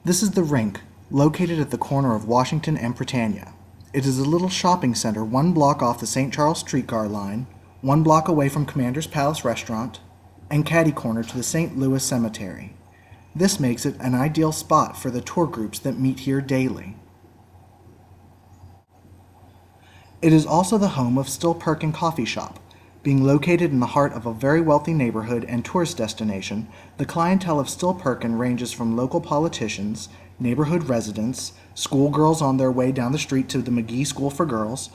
This is the Rink, located at the corner of Washington and Britannia. It is a little shopping center 1 block off the St. Charles streetcar line, 1 block away from Commander's Palace Restaurant, and catty corner to the St. Louis Cemetery. This makes it an ideal spot for the tour groups that meet here daily. It is also the home of Still Perkin Coffee Shop. Being located in the heart of a very wealthy neighborhood and tourist destination, the clientele of Still Perkin ranges from local politicians, neighborhood residents, schoolgirls on their way down the street to the McGee School for Girls,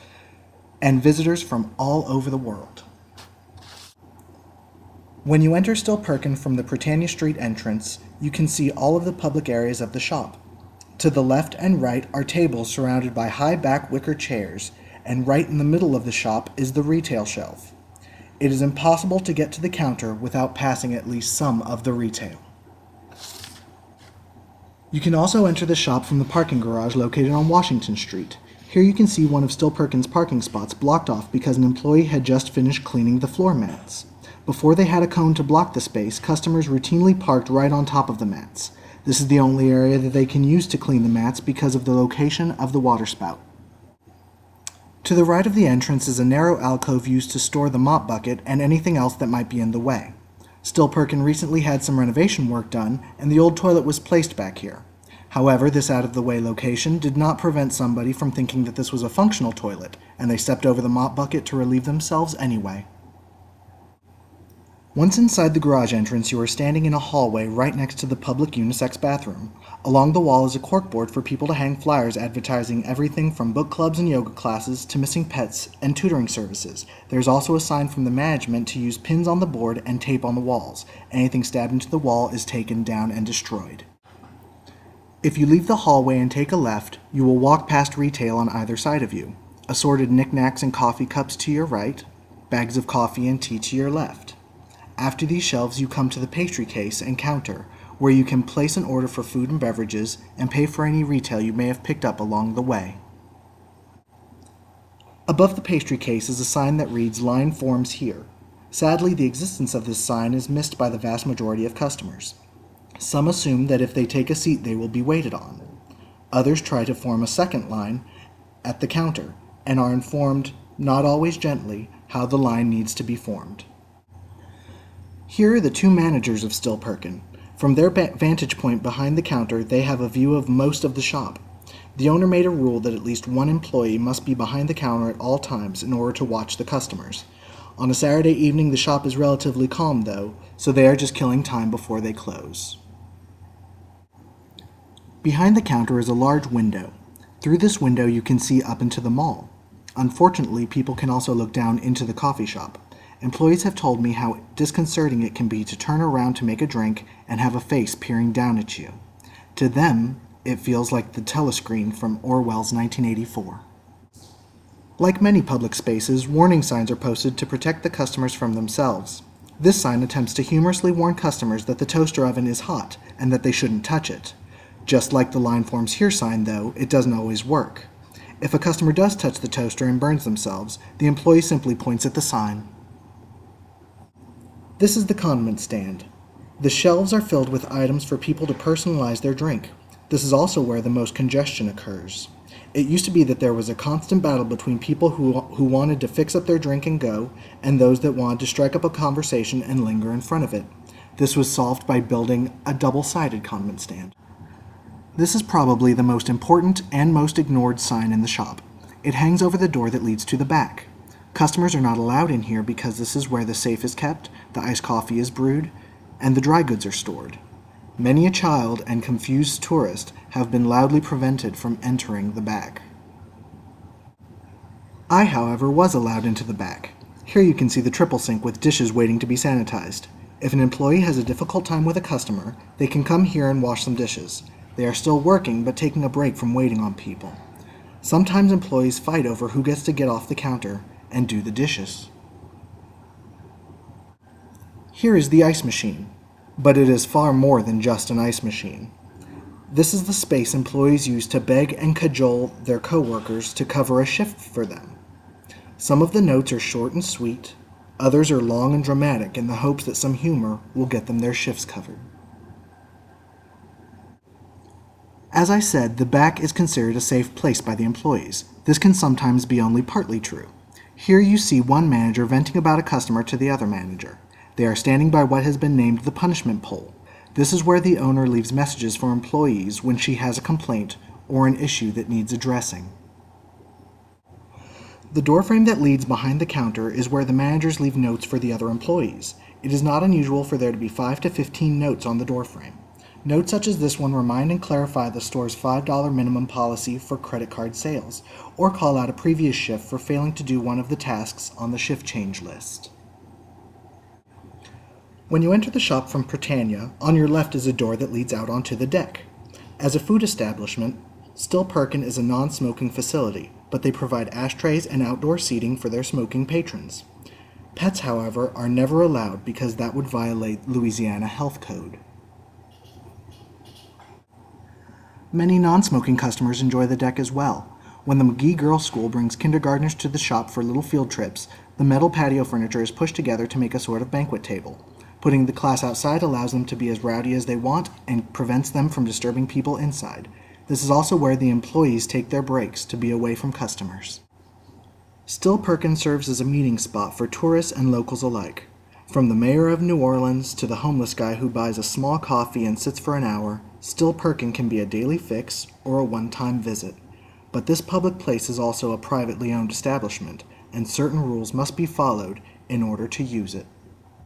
and visitors from all over the world. When you enter Still Perkin from the Britannia Street entrance, you can see all of the public areas of the shop. To the left and right are tables surrounded by high-back wicker chairs, and right in the middle of the shop is the retail shelf. It is impossible to get to the counter without passing at least some of the retail. You can also enter the shop from the parking garage located on Washington Street. Here you can see one of Still Perkin's parking spots blocked off because an employee had just finished cleaning the floor mats. Before they had a cone to block the space, customers routinely parked right on top of the mats. This is the only area that they can use to clean the mats because of the location of the water spout. To the right of the entrance is a narrow alcove used to store the mop bucket and anything else that might be in the way. Still Perkin recently had some renovation work done, and the old toilet was placed back here. However, this out-of-the-way location did not prevent somebody from thinking that this was a functional toilet, and they stepped over the mop bucket to relieve themselves anyway. Once inside the garage entrance, you are standing in a hallway right next to the public unisex bathroom. Along the wall is a corkboard for people to hang flyers advertising everything from book clubs and yoga classes to missing pets and tutoring services. There's also a sign from the management to use pins on the board and tape on the walls. Anything stabbed into the wall is taken down and destroyed. If you leave the hallway and take a left, you will walk past retail on either side of you. Assorted knickknacks and coffee cups to your right, bags of coffee and tea to your left. After these shelves, you come to the pastry case and counter, where you can place an order for food and beverages and pay for any retail you may have picked up along the way. Above the pastry case is a sign that reads "Line forms here." Sadly, the existence of this sign is missed by the vast majority of customers. Some assume that if they take a seat they will be waited on. Others try to form a second line at the counter and are informed, not always gently, how the line needs to be formed. Here are the 2 managers of Still Perkin. From their vantage point behind the counter, they have a view of most of the shop. The owner made a rule that at least 1 employee must be behind the counter at all times in order to watch the customers. On a Saturday evening, the shop is relatively calm though, so they are just killing time before they close. Behind the counter is a large window. Through this window you can see up into the mall. Unfortunately, people can also look down into the coffee shop. Employees have told me how disconcerting it can be to turn around to make a drink and have a face peering down at you. To them, it feels like the telescreen from Orwell's 1984. Like many public spaces, warning signs are posted to protect the customers from themselves. This sign attempts to humorously warn customers that the toaster oven is hot and that they shouldn't touch it. Just like the "Line forms here" sign, though, it doesn't always work. If a customer does touch the toaster and burns themselves, the employee simply points at the sign. This is the condiment stand. The shelves are filled with items for people to personalize their drink. This is also where the most congestion occurs. It used to be that there was a constant battle between people who wanted to fix up their drink and go, and those that wanted to strike up a conversation and linger in front of it. This was solved by building a double-sided condiment stand. This is probably the most important and most ignored sign in the shop. It hangs over the door that leads to the back. Customers are not allowed in here because this is where the safe is kept, the iced coffee is brewed, and the dry goods are stored. Many a child and confused tourist have been loudly prevented from entering the back. I, however, was allowed into the back. Here you can see the triple sink with dishes waiting to be sanitized. If an employee has a difficult time with a customer, they can come here and wash some dishes. They are still working, but taking a break from waiting on people. Sometimes employees fight over who gets to get off the counter and do the dishes. Here is the ice machine, but it is far more than just an ice machine. This is the space employees use to beg and cajole their coworkers to cover a shift for them. Some of the notes are short and sweet, others are long and dramatic in the hopes that some humor will get them their shifts covered. As I said, the back is considered a safe place by the employees. This can sometimes be only partly true. Here you see one manager venting about a customer to the other manager. They are standing by what has been named the punishment pole. This is where the owner leaves messages for employees when she has a complaint or an issue that needs addressing. The doorframe that leads behind the counter is where the managers leave notes for the other employees. It is not unusual for there to be 5 to 15 notes on the doorframe. Notes such as this one remind and clarify the store's $5 minimum policy for credit card sales, or call out a previous shift for failing to do one of the tasks on the shift change list. When you enter the shop from Britannia, on your left is a door that leads out onto the deck. As a food establishment, Still Perkin is a non-smoking facility, but they provide ashtrays and outdoor seating for their smoking patrons. Pets, however, are never allowed because that would violate Louisiana Health Code. Many non-smoking customers enjoy the deck as well. When the McGee Girls School brings kindergartners to the shop for little field trips, the metal patio furniture is pushed together to make a sort of banquet table. Putting the class outside allows them to be as rowdy as they want and prevents them from disturbing people inside. This is also where the employees take their breaks to be away from customers. Still Perkin serves as a meeting spot for tourists and locals alike. From the mayor of New Orleans to the homeless guy who buys a small coffee and sits for an hour, Still Perkin can be a daily fix or a one-time visit. But this public place is also a privately owned establishment, and certain rules must be followed in order to use it.